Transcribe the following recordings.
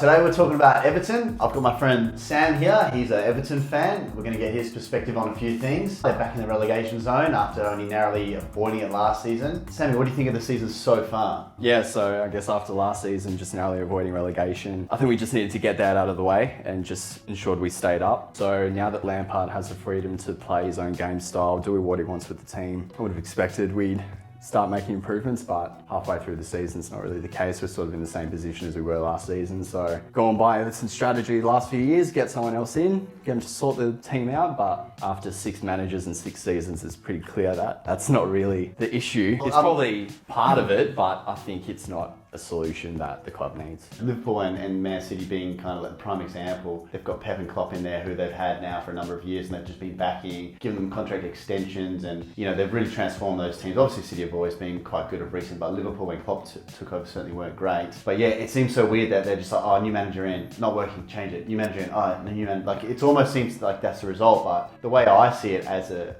Today we're talking about Everton. I've got my friend Sam here. He's an Everton fan. We're going to get his perspective on a few things. They're back in the relegation zone after only narrowly avoiding it last season. Sammy, what do you think of the season so far? Yeah, so I guess after last season, just narrowly avoiding relegation, I think we just needed to get that out of the way and just ensured we stayed up. So now that Lampard has the freedom to play his own game style, do what he wants with the team, I would have expected we'd start making improvements, but halfway through the season, it's not really the case. We're sort of in the same position as we were last season. So going by Everton's strategy the last few years, get someone else in, get them to sort the team out. But after 6 managers and 6 seasons, it's pretty clear that that's not really the issue. It's probably part of it, but I think it's not a solution that the club needs. Liverpool and Man City being kind of like the prime example. They've got Pep and Klopp in there who they've had now for a number of years, and they've just been backing, giving them contract extensions, and they've really transformed those teams. Obviously City have always been quite good of recent, but Liverpool when Klopp took over certainly weren't great. But yeah, it seems so weird that they're just like, oh, new manager in, not working, change it. New manager in, oh, new manager. Like it almost seems like that's the result, but the way I see it as a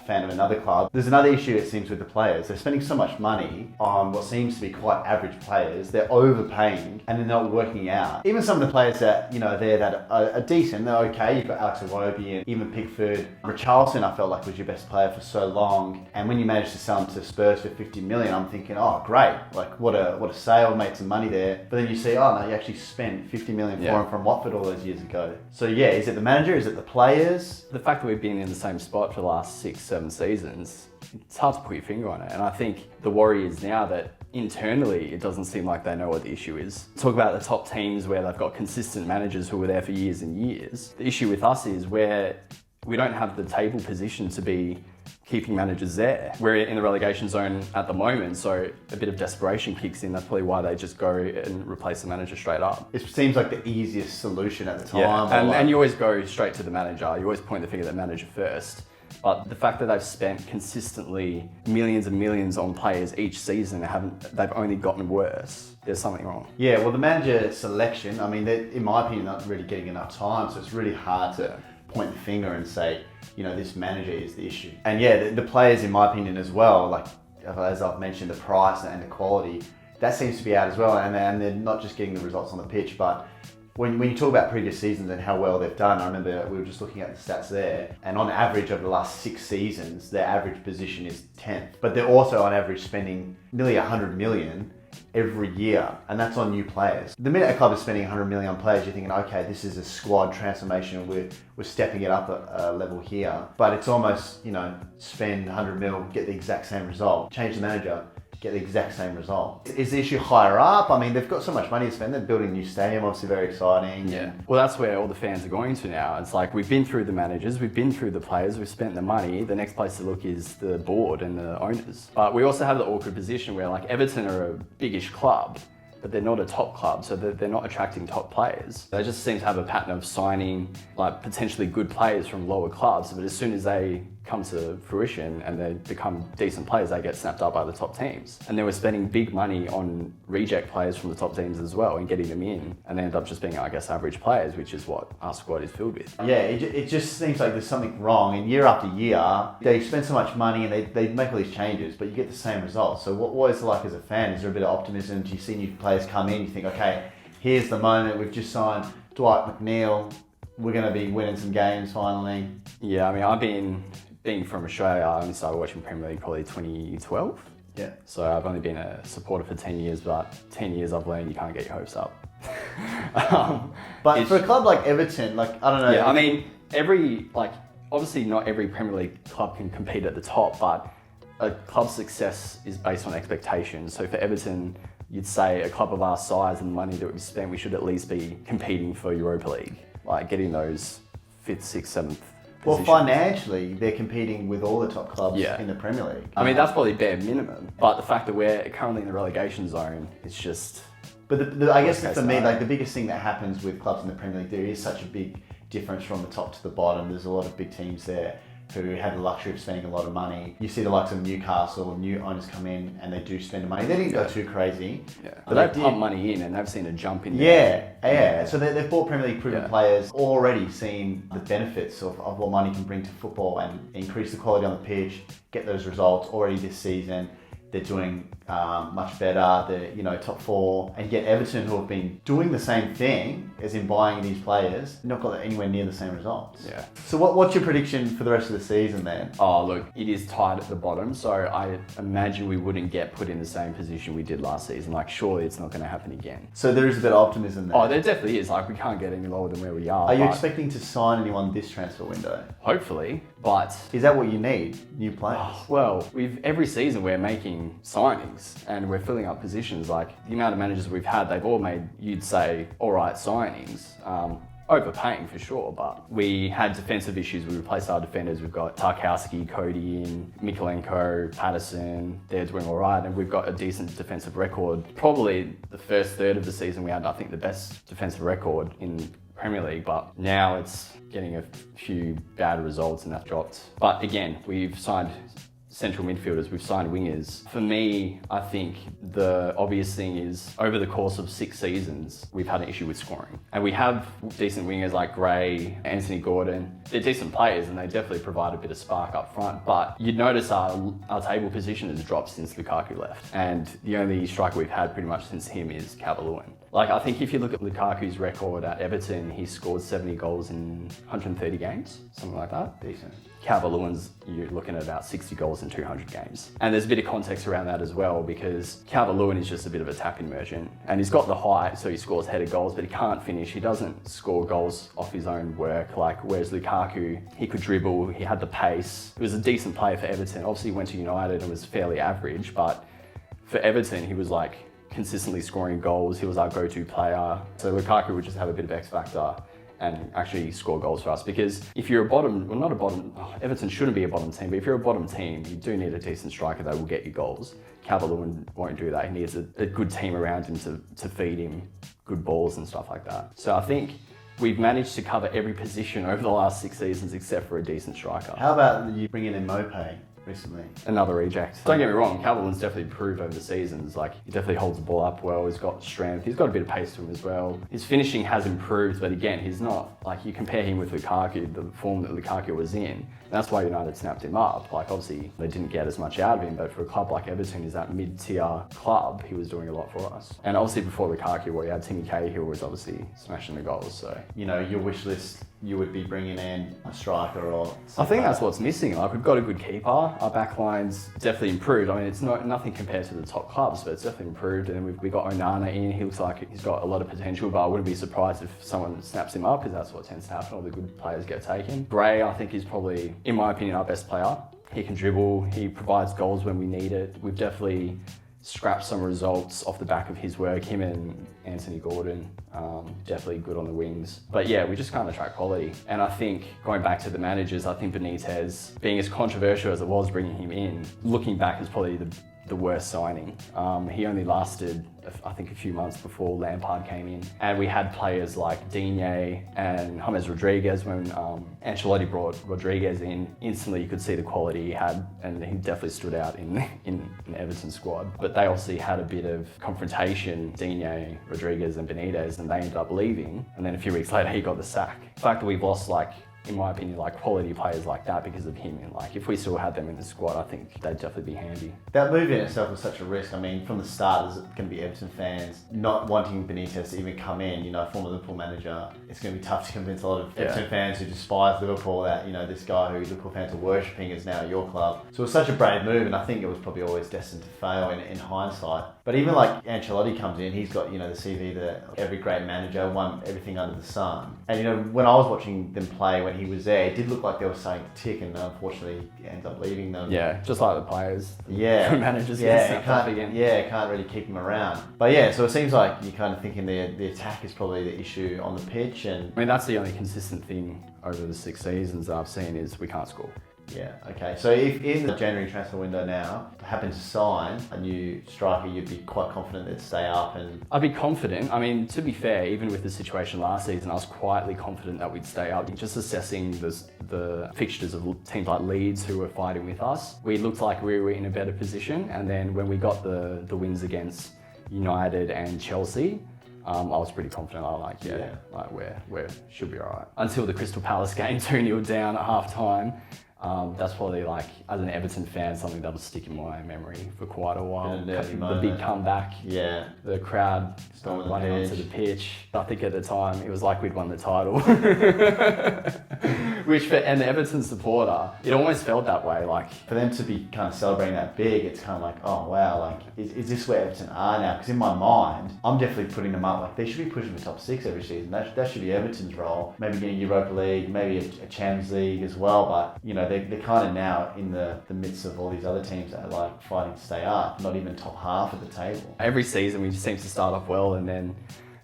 fan of another club. There's another issue it seems with the players. They're spending so much money on what seems to be quite average players. They're overpaying and they're not working out. Even some of the players that, there that are decent, they're okay. You've got Alex Iwobi and even Pickford. Richarlison I felt like was your best player for so long. And when you managed to sell him to Spurs for 50 million, I'm thinking, oh great, like what a sale, made some money there. But then you see, oh no, you actually spent 50 million for him from Watford all those years ago. So yeah, is it the manager? Is it the players? The fact that we've been in the same spot for the last 6-7 seasons, it's hard to put your finger on it. And I think the worry is now that internally, it doesn't seem like they know what the issue is. Talk about the top teams where they've got consistent managers who were there for years and years. The issue with us is where we don't have the table position to be keeping managers there. We're in the relegation zone at the moment, so a bit of desperation kicks in. That's probably why they just go and replace the manager straight up. It seems like the easiest solution at the time. Yeah, and you always go straight to the manager. You always point the finger at the manager first. But the fact that they've spent consistently millions and millions on players each season, they've only gotten worse. There's something wrong. Yeah, well, the manager selection, I mean, they're, in my opinion, not really getting enough time, so it's really hard to point the finger and say, this manager is the issue. And yeah, the players, in my opinion, as well, like as I've mentioned, the price and the quality, that seems to be out as well. And they're not just getting the results on the pitch, but when you talk about previous seasons and how well they've done, I remember we were just looking at the stats there, and on average over the last 6 seasons, their average position is 10th. But they're also on average spending nearly 100 million every year, and that's on new players. The minute a club is spending 100 million on players, you're thinking, okay, this is a squad transformation, we're stepping it up a level here. But it's almost, spend 100 mil, get the exact same result. Change the manager, get the exact same result. Is the issue higher up? I mean, they've got so much money to spend. They're building a new stadium, obviously very exciting. Yeah. Well, that's where all the fans are going to now. It's like, we've been through the managers, we've been through the players, we've spent the money. The next place to look is the board and the owners. But we also have the awkward position where like Everton are a biggish club, but they're not a top club, so they're not attracting top players. They just seem to have a pattern of signing like potentially good players from lower clubs, but as soon as they come to fruition and they become decent players, they get snapped up by the top teams. And then we're spending big money on reject players from the top teams as well and getting them in, and they end up just being, I guess, average players, which is what our squad is filled with. Yeah, it just seems like there's something wrong, and year after year, they spend so much money and they make all these changes, but you get the same results. So what is it like as a fan? Is there a bit of optimism? Do you see new players come in, you think, okay, here's the moment, we've just signed Dwight McNeil, we're going to be winning some games finally? Yeah, I mean, being from Australia, I only started watching Premier League probably 2012. Yeah. So I've only been a supporter for 10 years, but 10 years I've learned you can't get your hopes up. But for a club like Everton, like, I don't know. Yeah, I mean, obviously not every Premier League club can compete at the top, but a club's success is based on expectations. So for Everton, you'd say a club of our size and the money that we've spent, we should at least be competing for Europa League, like getting those 5th, 6th, 7th Well, positions. Financially, they're competing with all the top clubs in the Premier League. I mean, that's probably bare minimum. But the fact that we're currently in the relegation zone, it's just... But I guess for me, like the biggest thing that happens with clubs in the Premier League, there is such a big difference from the top to the bottom. There's a lot of big teams there who have the luxury of spending a lot of money. You see the likes of Newcastle, new owners come in and they do spend the money. They didn't go too crazy. Yeah. But they've pumped money in and they've seen a jump in there. Yeah. So they've bought Premier League proven players, already seen the benefits of what money can bring to football and increase the quality on the pitch, get those results already this season. they're doing much better. They're, top four. And yet Everton, who have been doing the same thing as in buying these players, not got anywhere near the same results. Yeah. So what's your prediction for the rest of the season then? Oh, look, it is tight at the bottom, so I imagine we wouldn't get put in the same position we did last season. Like, surely it's not going to happen again. So there is a bit of optimism there. Oh, there definitely is. Like, we can't get any lower than where we are. Are you expecting to sign anyone this transfer window? Hopefully, but... Is that what you need? New players? Well, every season we're making signings and we're filling up positions. Like, the amount of managers we've had, they've all made, you'd say, all right signings. Overpaying for sure, but we had defensive issues. We replaced our defenders. We've got Tarkowski, Cody in, Mikolenko, Patterson. They're doing all right, and we've got a decent defensive record. Probably the first third of the season we had, I think, the best defensive record in Premier League, but now it's getting a few bad results and that's dropped. But again, we've signed central midfielders, we've signed wingers. For me, I think the obvious thing is over the course of 6 seasons, we've had an issue with scoring. And we have decent wingers like Gray, Anthony Gordon. They're decent players and they definitely provide a bit of spark up front. But you'd notice our table position has dropped since Lukaku left. And the only striker we've had pretty much since him is Calvert-Lewin. Like, I think if you look at Lukaku's record at Everton, he scored 70 goals in 130 games, something like that. Decent. Calvert-Lewin's, you're looking at about 60 goals in 200 games. And there's a bit of context around that as well, because Calvert-Lewin is just a bit of a tapping merchant. And he's got the height, so he scores headed goals, but he can't finish. He doesn't score goals off his own work. Like, whereas Lukaku, he could dribble, he had the pace. He was a decent player for Everton. Obviously, he went to United and was fairly average, but for Everton, he was like consistently scoring goals. He was our go-to player. So Lukaku would just have a bit of X factor and actually score goals for us. Because if you're Everton shouldn't be a bottom team, but if you're a bottom team, you do need a decent striker that will get you goals. Calvert-Lewin won't do that. He needs a good team around him to feed him good balls and stuff like that. So I think we've managed to cover every position over the last 6 seasons except for a decent striker. How about you bring in Mope recently? Another reject. Don't get me wrong, Calvert-Lewin's definitely improved over the seasons. Like, he definitely holds the ball up well, he's got strength, he's got a bit of pace to him as well. His finishing has improved, but again, he's not, like, you compare him with Lukaku, the form that Lukaku was in, that's why United snapped him up. Like, obviously, they didn't get as much out of him, but for a club like Everton, is that mid-tier club, he was doing a lot for us. And obviously before Lukaku, where you had Timmy Cahill was obviously smashing the goals, so. Your wish list, you would be bringing in a striker or something. I think that's what's missing. Like, we've got a good keeper. Our backline's definitely improved. I mean, it's nothing compared to the top clubs, but it's definitely improved. And then we've got Onana in. He looks like he's got a lot of potential, but I wouldn't be surprised if someone snaps him up, because that's what tends to happen. All the good players get taken. Gray, I think, is probably, in my opinion, our best player. He can dribble. He provides goals when we need it. We've definitely scrapped some results off the back of his work. Him and Anthony Gordon, definitely good on the wings. But yeah, we just can't attract quality. And I think, going back to the managers, I think Benitez, being as controversial as it was bringing him in, looking back is probably the worst signing. He only lasted, I think, a few months before Lampard came in. And we had players like Digne and James Rodriguez. When Ancelotti brought Rodriguez in, instantly you could see the quality he had, and he definitely stood out in the Everton squad. But they obviously had a bit of confrontation, Digne, Rodriguez and Benitez, and they ended up leaving. And then a few weeks later, he got the sack. The fact that we've lost, like, in my opinion, like, quality players like that because of him, and like, if we still had them in the squad, I think they'd definitely be handy. That move in itself was such a risk. I mean, from the start, there's going to be Everton fans not wanting Benitez to even come in. Former Liverpool manager. It's going to be tough to convince a lot of Everton fans who despise Liverpool that, this guy who Liverpool fans are worshipping is now at your club. So it was such a brave move, and I think it was probably always destined to fail in hindsight. But even like Ancelotti comes in, he's got, the CV that every great manager won everything under the sun. And, when I was watching them play when he was there, it did look like they were starting to tick, and unfortunately he ends up leaving them. Yeah, just like the players. Yeah. Managers can't really keep him around. But yeah, so it seems like you're kind of thinking the attack is probably the issue on the pitch. And I mean, that's the only consistent thing over the 6 seasons that I've seen is we can't score. Yeah, okay. So if in the January transfer window now happen to sign a new striker, you'd be quite confident they'd stay up? And I'd be confident. I mean, to be fair, even with the situation last season, I was quietly confident that we'd stay up. Just assessing the fixtures of teams like Leeds who were fighting with us, we looked like we were in a better position. And then when we got the wins against United and Chelsea, I was pretty confident. We should be all right. Until the Crystal Palace game, 2-0 down at half time. That's probably like, as an Everton fan, something that'll stick in my memory for quite a while. Nervy The moment. big comeback, Yeah. the crowd Storming the running onto pitch. the pitch. I think at the time it was like we'd won the title. And the Everton supporter, it almost felt that way. Like, For them to be kind of celebrating that big, it's kind of like, oh wow, like is this where Everton are now? Because in my mind, I'm definitely putting them up. Like they should be pushing for top 6 every season. That should be Everton's role. Maybe getting Europa League, maybe a Champions League as well. But you know, they're kind of now in the midst of all these other teams that are like fighting to stay up, not even top half of the table. every season we just seem to start off well, and then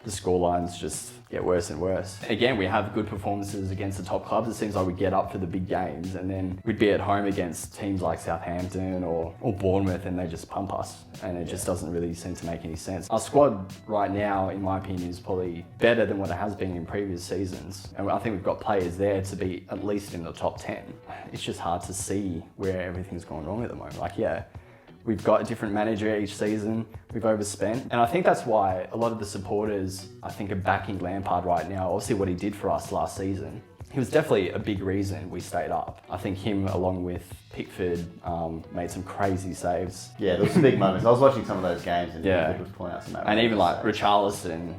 the scorelines just get worse and worse. Again, we have good performances against the top clubs. It seems like we get up for the big games, and then we'd be at home against teams like Southampton or Bournemouth, and they just pump us, and it just doesn't really seem to make any sense. Our squad right now, in my opinion, is probably better than what it has been in previous seasons, and I think we've got players there to be at least in the top 10. It's just hard to see where everything's gone wrong at the moment. Like, yeah, we've got a different manager each season, we've overspent. And I think that's why a lot of the supporters, I think, are backing Lampard right now. Obviously what he did for us last season, he was definitely a big reason we stayed up. I think him, along with Pickford, made some crazy saves. Yeah, there was some big moments. I was watching some of those games and Yeah. Pickford was pointing out some And even like saves. Richarlison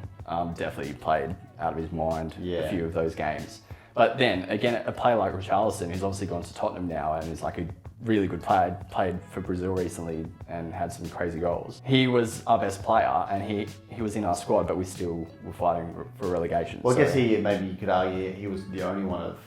definitely played out of his mind Yeah. a few of those games. But then again, a player like Richarlison, who's obviously gone to Tottenham now and is like a really good player, played for Brazil recently and had some crazy goals. He was our best player, and he was in our squad, but we still were fighting for relegation. Well, I So, guess maybe you could argue he was the only one of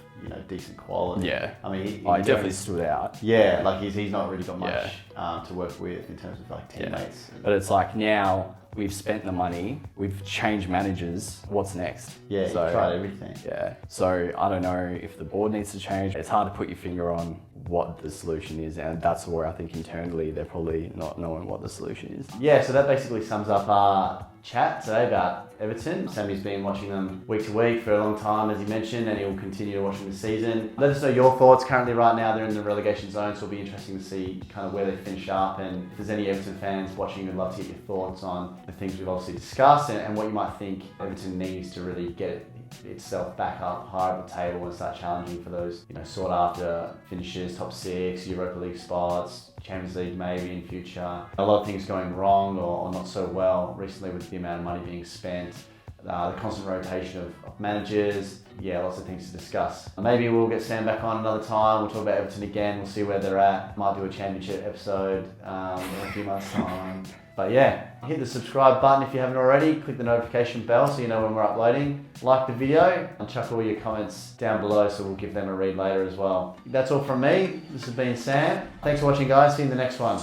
decent quality. Yeah. I mean, he definitely stood out. Yeah, like he's not really got much Yeah. to work with in terms of like teammates. But it's like now we've spent the money, we've changed managers. What's next? Yeah, So, you tried everything. Yeah. So I don't know if the board needs to change. It's hard to put your finger on what the solution is, and that's where I think internally they're probably not knowing what the solution is. Yeah, so that basically sums up our chat today about Everton. Sammy's been watching them week to week for a long time, as he mentioned, and he will continue to watch them this season. Let us know your thoughts. Currently, right now, they're in the relegation zone, so it'll be interesting to see kind of where they finish up. And if there's any Everton fans watching, we'd love to get your thoughts on the things we've obviously discussed and what you might think Everton needs to really get itself back up higher up the table and start challenging for those sought after finishes, top 6, Europa League spots, Champions League maybe in future. A lot of things going wrong or not so well recently with the amount of money being spent, the constant rotation of managers. Yeah, lots of things to discuss. Maybe we'll get Sam back on another time. We'll talk about Everton again. We'll see where they're at. Might do a championship episode in a few months' time. But yeah, hit the subscribe button if you haven't already. Click the notification bell so you know when we're uploading. Like the video and chuck all your comments down below so we'll give them a read later as well. That's all from me. This has been Sam. Thanks for watching, guys. See you in the next one.